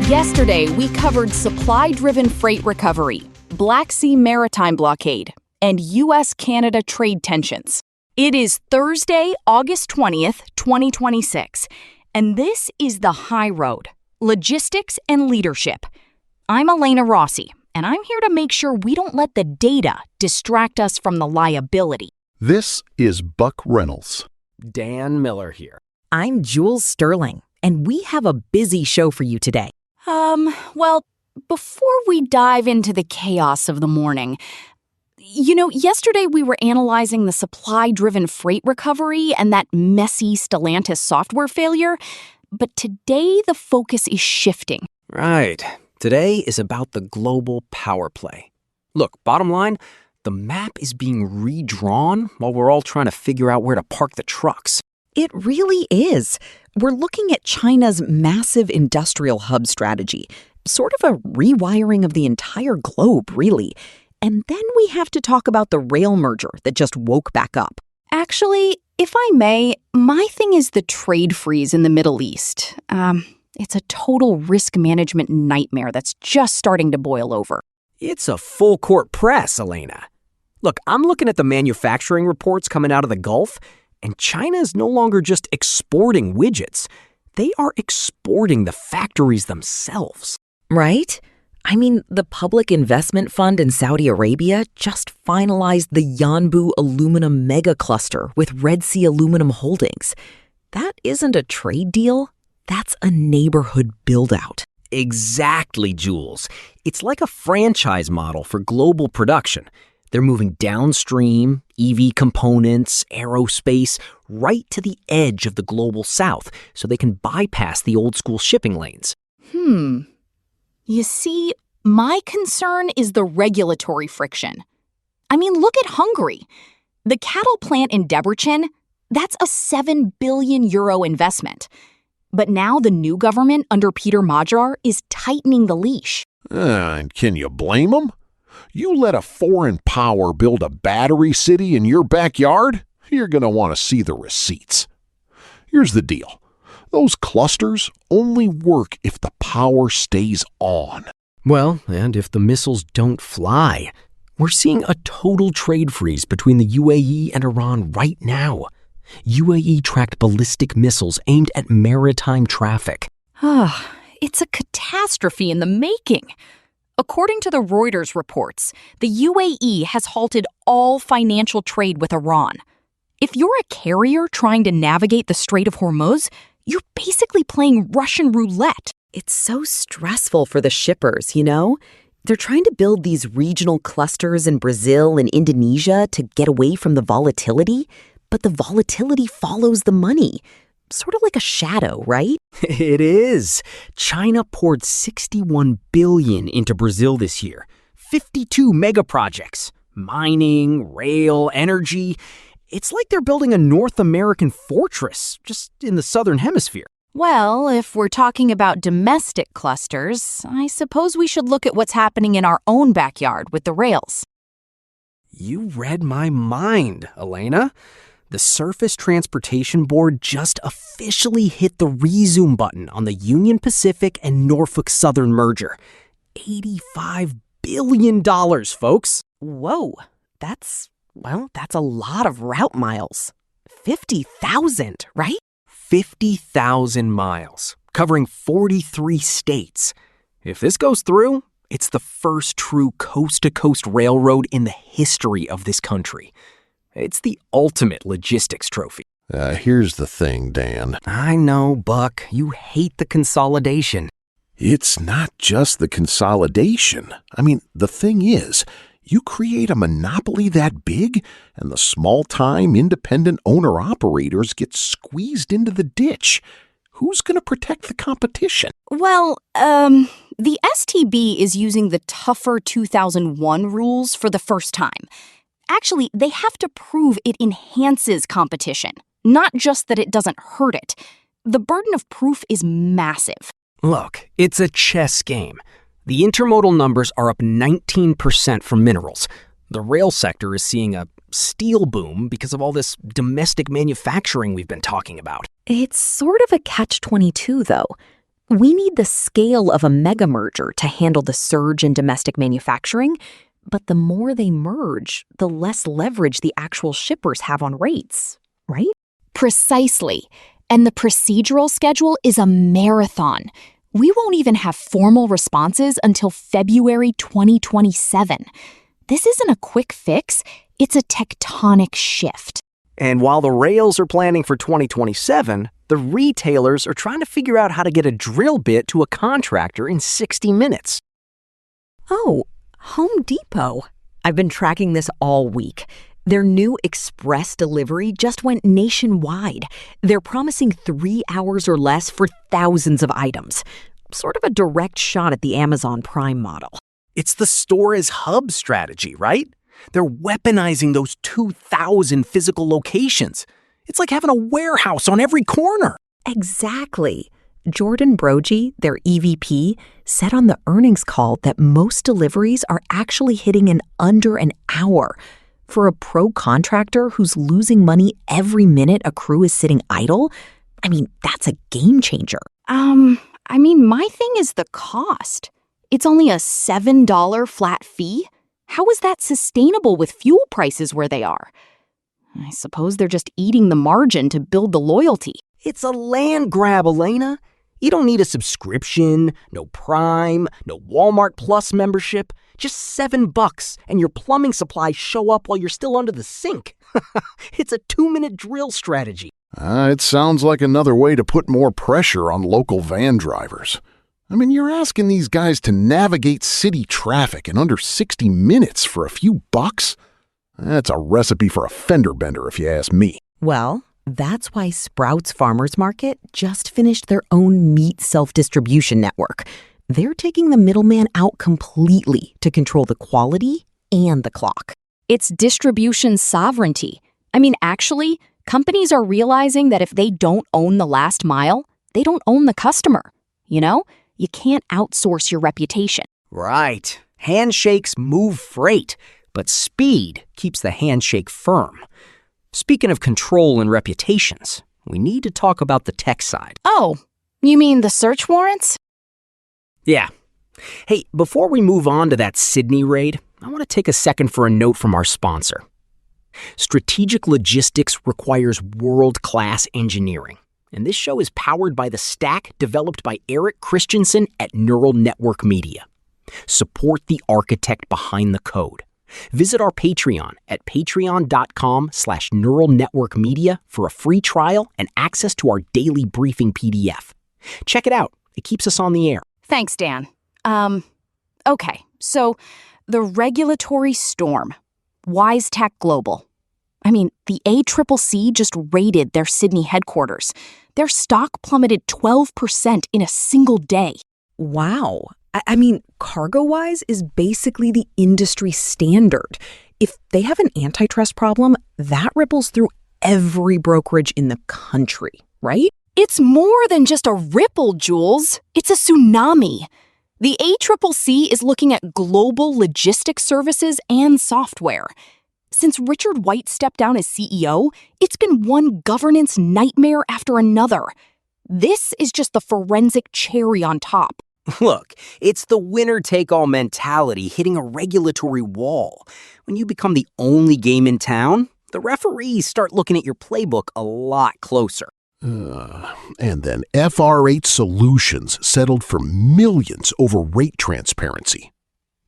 Yesterday, we covered supply-driven freight recovery, Black Sea maritime blockade, and U.S.-Canada trade tensions. It is Thursday, August 20th, 2026, and this is The High Road, Logistics and Leadership. I'm Elena Rossi, and I'm here to make sure we don't let the data distract us from the liability. This is Buck Reynolds. Dan Miller here. I'm Jules Sterling, and we have a busy show for you today. Well, before we dive into the chaos of the morning, yesterday we were analyzing the supply-driven freight recovery and that messy Stellantis software failure, but today the focus is shifting. Right. Today is about the global power play. Look, bottom line, the map is being redrawn while we're all trying to figure out where to park the trucks. It really is. We're looking at China's massive industrial hub strategy, sort of a rewiring of the entire globe, really. And then we have to talk about the rail merger that just woke back up. Actually, if I may, my thing is the trade freeze in the Middle East. It's a total risk management nightmare that's just starting to boil over. It's a full court press, Elena. Look, I'm looking at the manufacturing reports coming out of the Gulf, and China is no longer just exporting widgets. They are exporting the factories themselves. Right? I mean, the Public Investment Fund in Saudi Arabia just finalized the Yanbu aluminum mega cluster with Red Sea Aluminum Holdings. That isn't a trade deal. That's a neighborhood build-out. Exactly, Jules. It's like a franchise model for global production. They're moving downstream, EV components, aerospace, right to the edge of the global south so they can bypass the old-school shipping lanes. You see, my concern is the regulatory friction. I mean, look at Hungary. The cattle plant in Debrecen, that's a €7 billion investment. But now the new government under Peter Magyar is tightening the leash. And can you blame them? You let a foreign power build a battery city in your backyard, you're going to want to see the receipts. Here's the deal. Those clusters only work if the power stays on. Well, and if the missiles don't fly. We're seeing a total trade freeze between the UAE and Iran right now. UAE tracked ballistic missiles aimed at maritime traffic. It's a catastrophe in the making. According to the Reuters reports, the UAE has halted all financial trade with Iran. If you're a carrier trying to navigate the Strait of Hormuz, you're basically playing Russian roulette. It's so stressful for the shippers, you know? They're trying to build these regional clusters in Brazil and Indonesia to get away from the volatility, but the volatility follows the money. Sort of like a shadow, right? It is. China poured $61 billion into Brazil this year. 52 mega projects. Mining, rail, energy. It's like they're building a North American fortress, just in the southern hemisphere. Well, if we're talking about domestic clusters, I suppose we should look at what's happening in our own backyard with the rails. You read my mind, Elena. The Surface Transportation Board just officially hit the resume button on the Union Pacific and Norfolk Southern merger. $85 billion, folks. Whoa, that's a lot of route miles. 50,000, right? 50,000 miles, covering 43 states. If this goes through, it's the first true coast-to-coast railroad in the history of this country. It's the ultimate logistics trophy. Here's the thing, Dan. I know, Buck. You hate the consolidation. It's not just the consolidation. I mean, the thing is, you create a monopoly that big, and the small-time independent owner-operators get squeezed into the ditch. Who's going to protect the competition? Well, the STB is using the tougher 2001 rules for the first time. Actually, they have to prove it enhances competition, not just that it doesn't hurt it. The burden of proof is massive. Look, it's a chess game. The intermodal numbers are up 19% for minerals. The rail sector is seeing a steel boom because of all this domestic manufacturing we've been talking about. It's sort of a catch-22, though. We need the scale of a mega merger to handle the surge in domestic manufacturing, but the more they merge, the less leverage the actual shippers have on rates, right? Precisely. And the procedural schedule is a marathon. We won't even have formal responses until February 2027. This isn't a quick fix, it's a tectonic shift. And while the rails are planning for 2027, the retailers are trying to figure out how to get a drill bit to a contractor in 60 minutes. Oh, Home Depot. I've been tracking this all week. Their new express delivery just went nationwide. They're promising 3 hours or less for thousands of items. Sort of a direct shot at the Amazon Prime model. It's the store as hub strategy, right? They're weaponizing those 2,000 physical locations. It's like having a warehouse on every corner. Exactly. Jordan Brogy, their EVP, said on the earnings call that most deliveries are actually hitting in under an hour. For a pro contractor who's losing money every minute a crew is sitting idle, that's a game changer. My thing is the cost. It's only a $7 flat fee. How is that sustainable with fuel prices where they are? I suppose they're just eating the margin to build the loyalty. It's a land grab, Elena. You don't need a subscription, no Prime, no Walmart Plus membership. Just $7 and your plumbing supplies show up while you're still under the sink. It's a 2-minute drill strategy. It sounds like another way to put more pressure on local van drivers. You're asking these guys to navigate city traffic in under 60 minutes for a few bucks? That's a recipe for a fender bender, if you ask me. Well, that's why Sprouts Farmers Market just finished their own meat self-distribution network. They're taking the middleman out completely to control the quality and the clock. It's distribution sovereignty. Actually, companies are realizing that if they don't own the last mile, they don't own the customer. You can't outsource your reputation. Right. Handshakes move freight, but speed keeps the handshake firm. Speaking of control and reputations, we need to talk about the tech side. Oh, you mean the search warrants? Yeah. Hey, before we move on to that Sydney raid, I want to take a second for a note from our sponsor. Strategic logistics requires world-class engineering, and this show is powered by the stack developed by Eric Christensen at Neural Network Media. Support the architect behind the code. Visit our Patreon at patreon.com/neuralnetworkmedia for a free trial and access to our daily briefing PDF. Check it out. It keeps us on the air. Thanks, Dan. Okay, so the regulatory storm. WiseTech Global. The ACCC just raided their Sydney headquarters. Their stock plummeted 12% in a single day. Wow. CargoWise is basically the industry standard. If they have an antitrust problem, that ripples through every brokerage in the country, right? It's more than just a ripple, Jules. It's a tsunami. The ACCC is looking at global logistics services and software. Since Richard White stepped down as CEO, it's been one governance nightmare after another. This is just the forensic cherry on top. Look, it's the winner-take-all mentality hitting a regulatory wall. When you become the only game in town, the referees start looking at your playbook a lot closer. And then FR8 Solutions settled for millions over rate transparency.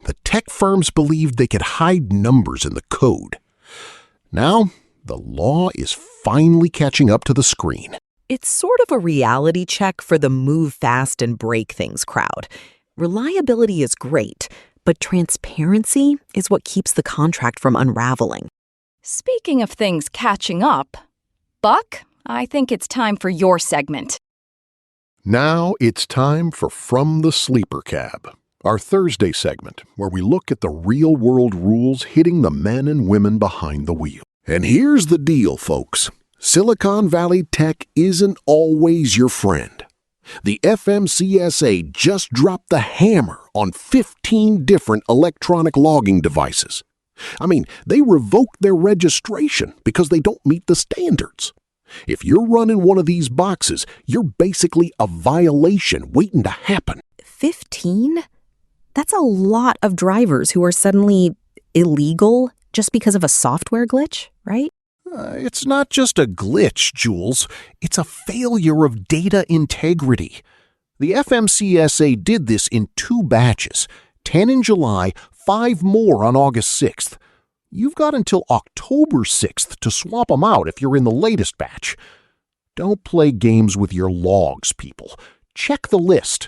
The tech firms believed they could hide numbers in the code. Now, the law is finally catching up to the screen. It's sort of a reality check for the move fast and break things crowd. Reliability is great, but transparency is what keeps the contract from unraveling. Speaking of things catching up, Buck, I think it's time for your segment. Now it's time for From the Sleeper Cab, our Thursday segment where we look at the real-world rules hitting the men and women behind the wheel. And here's the deal, folks. Silicon Valley tech isn't always your friend. The FMCSA just dropped the hammer on 15 different electronic logging devices. They revoked their registration because they don't meet the standards. If you're running one of these boxes, you're basically a violation waiting to happen. 15? That's a lot of drivers who are suddenly illegal just because of a software glitch, right? It's not just a glitch, Jules. It's a failure of data integrity. The FMCSA did this in 2 batches, 10 in July, 5 more on August 6th. You've got until October 6th to swap them out if you're in the latest batch. Don't play games with your logs, people. Check the list.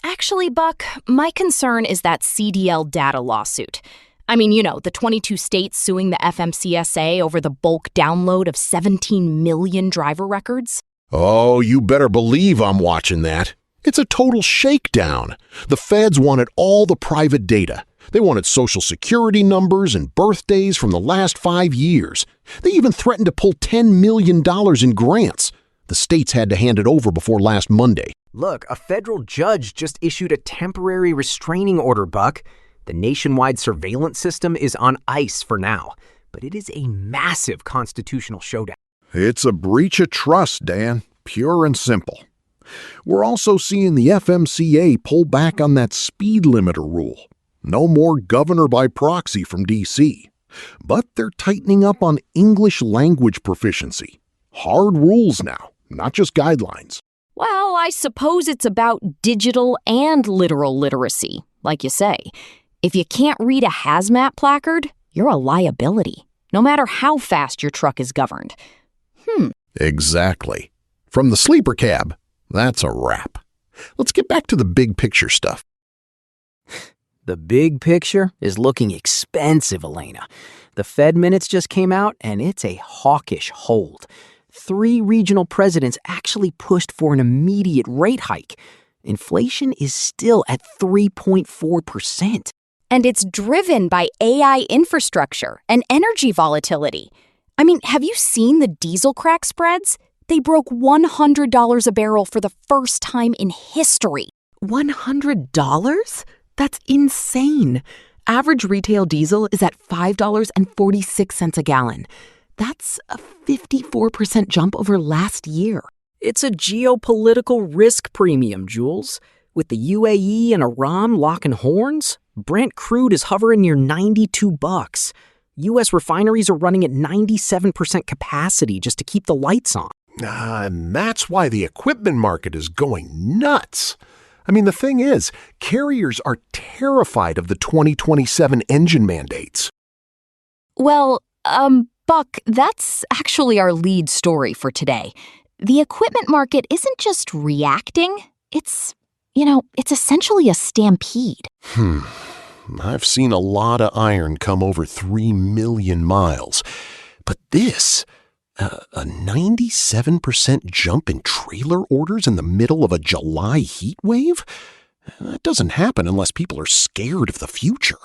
Actually, Buck, my concern is that CDL data lawsuit. I mean, you know, the 22 states suing the FMCSA over the bulk download of 17 million driver records. Oh, you better believe I'm watching that. It's a total shakedown. The feds wanted all the private data. They wanted social security numbers and birthdays from the last 5 years. They even threatened to pull $10 million in grants. The states had to hand it over before last Monday. Look, a federal judge just issued a temporary restraining order, Buck. The nationwide surveillance system is on ice for now, but it is a massive constitutional showdown. It's a breach of trust, Dan. Pure and simple. We're also seeing the FMCA pull back on that speed limiter rule. No more governor by proxy from D.C. But they're tightening up on English language proficiency. Hard rules now, not just guidelines. Well, I suppose it's about digital and literal literacy, like you say. If you can't read a hazmat placard, you're a liability, no matter how fast your truck is governed. Exactly. From the sleeper cab, that's a wrap. Let's get back to the big picture stuff. The big picture is looking expensive, Elena. The Fed minutes just came out, and it's a hawkish hold. 3 regional presidents actually pushed for an immediate rate hike. Inflation is still at 3.4%. And it's driven by AI infrastructure and energy volatility. I mean, have you seen the diesel crack spreads? They broke $100 a barrel for the first time in history. $100? That's insane. Average retail diesel is at $5.46 a gallon. That's a 54% jump over last year. It's a geopolitical risk premium, Jules. With the UAE and Iran locking horns, Brent crude is hovering near $92. U.S. refineries are running at 97% capacity just to keep the lights on. And that's why the equipment market is going nuts. I mean, the thing is, carriers are terrified of the 2027 engine mandates. Well, Buck, that's actually our lead story for today. The equipment market isn't just reacting, it's essentially a stampede. I've seen a lot of iron come over 3 million miles. But this, a 97% jump in trailer orders in the middle of a July heat wave? That doesn't happen unless people are scared of the future.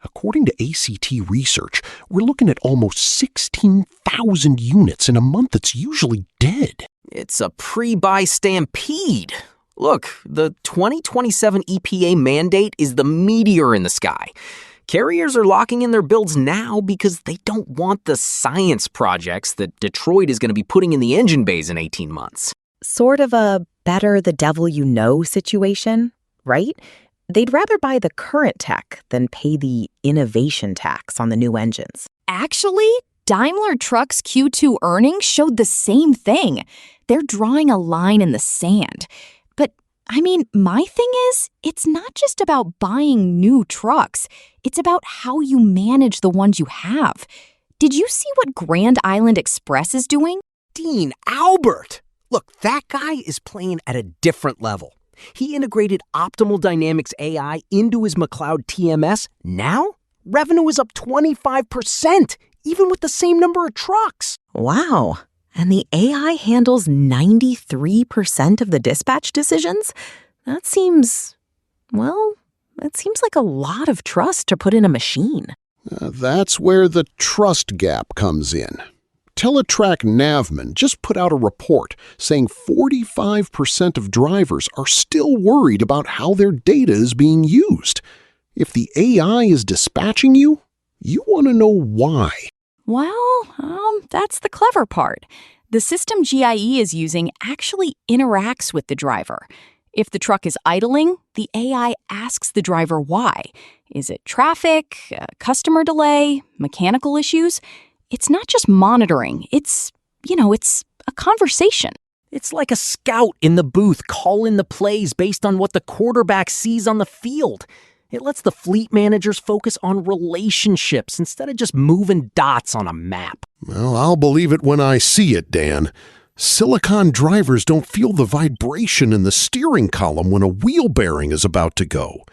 According to ACT research, we're looking at almost 16,000 units in a month that's usually dead. It's a pre-buy stampede. Look, the 2027 EPA mandate is the meteor in the sky. Carriers are locking in their builds now because they don't want the science projects that Detroit is going to be putting in the engine bays in 18 months. Sort of a better the devil you know situation, right? They'd rather buy the current tech than pay the innovation tax on the new engines. Actually, Daimler Truck's Q2 earnings showed the same thing. They're drawing a line in the sand. But, I mean, my thing is, it's not just about buying new trucks. It's about how you manage the ones you have. Did you see what Grand Island Express is doing? Dean Albert! Look, that guy is playing at a different level. He integrated Optimal Dynamics AI into his McLeod TMS. Now, revenue is up 25%, even with the same number of trucks. Wow. And the AI handles 93% of the dispatch decisions? That seems like a lot of trust to put in a machine. That's where the trust gap comes in. Teletrack Navman just put out a report saying 45% of drivers are still worried about how their data is being used. If the AI is dispatching you, you want to know why. Well, that's the clever part. The system GIE is using actually interacts with the driver. If the truck is idling, the AI asks the driver why. Is it traffic, customer delay, mechanical issues? It's not just monitoring. It's a conversation. It's like a scout in the booth calling the plays based on what the quarterback sees on the field. It lets the fleet managers focus on relationships instead of just moving dots on a map. Well, I'll believe it when I see it, Dan. Silicon drivers don't feel the vibration in the steering column when a wheel bearing is about to go.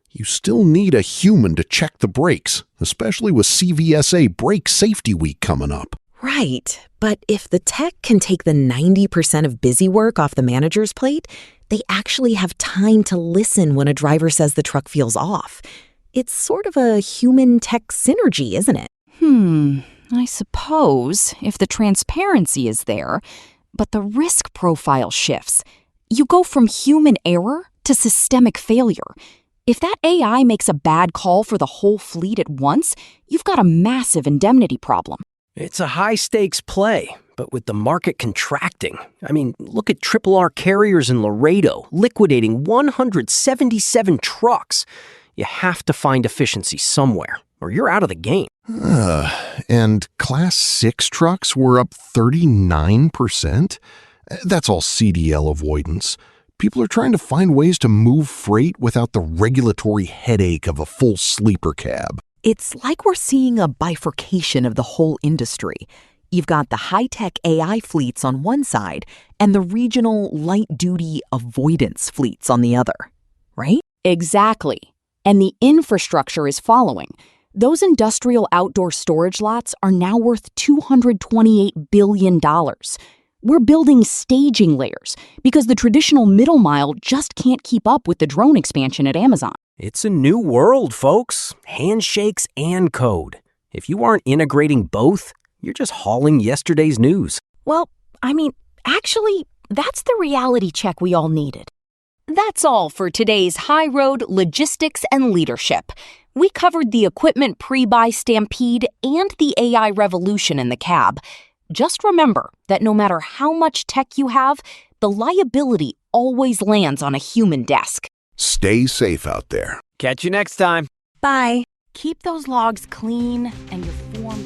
You still need a human to check the brakes, especially with CVSA Brake Safety Week coming up. Right, but if the tech can take the 90% of busy work off the manager's plate, they actually have time to listen when a driver says the truck feels off. It's sort of a human-tech synergy, isn't it? I suppose, if the transparency is there, but the risk profile shifts. You go from human error to systemic failure. If that AI makes a bad call for the whole fleet at once, you've got a massive indemnity problem. It's a high-stakes play, but with the market contracting. I mean, look at R carriers in Laredo, liquidating 177 trucks. You have to find efficiency somewhere, or you're out of the game. And Class 6 trucks were up 39%? That's all CDL avoidance. People are trying to find ways to move freight without the regulatory headache of a full sleeper cab. It's like we're seeing a bifurcation of the whole industry. You've got the high-tech AI fleets on one side and the regional light-duty avoidance fleets on the other, right? Exactly. And the infrastructure is following. Those industrial outdoor storage lots are now worth $228 billion. We're building staging layers because the traditional middle mile just can't keep up with the drone expansion at Amazon. It's a new world, folks. Handshakes and code. If you aren't integrating both, you're just hauling yesterday's news. Well, actually, that's the reality check we all needed. That's all for today's High Road Logistics and Leadership. We covered the equipment pre-buy stampede and the AI revolution in the cab. Just remember that no matter how much tech you have, the liability always lands on a human desk. Stay safe out there. Catch you next time. Bye. Keep those logs clean and your form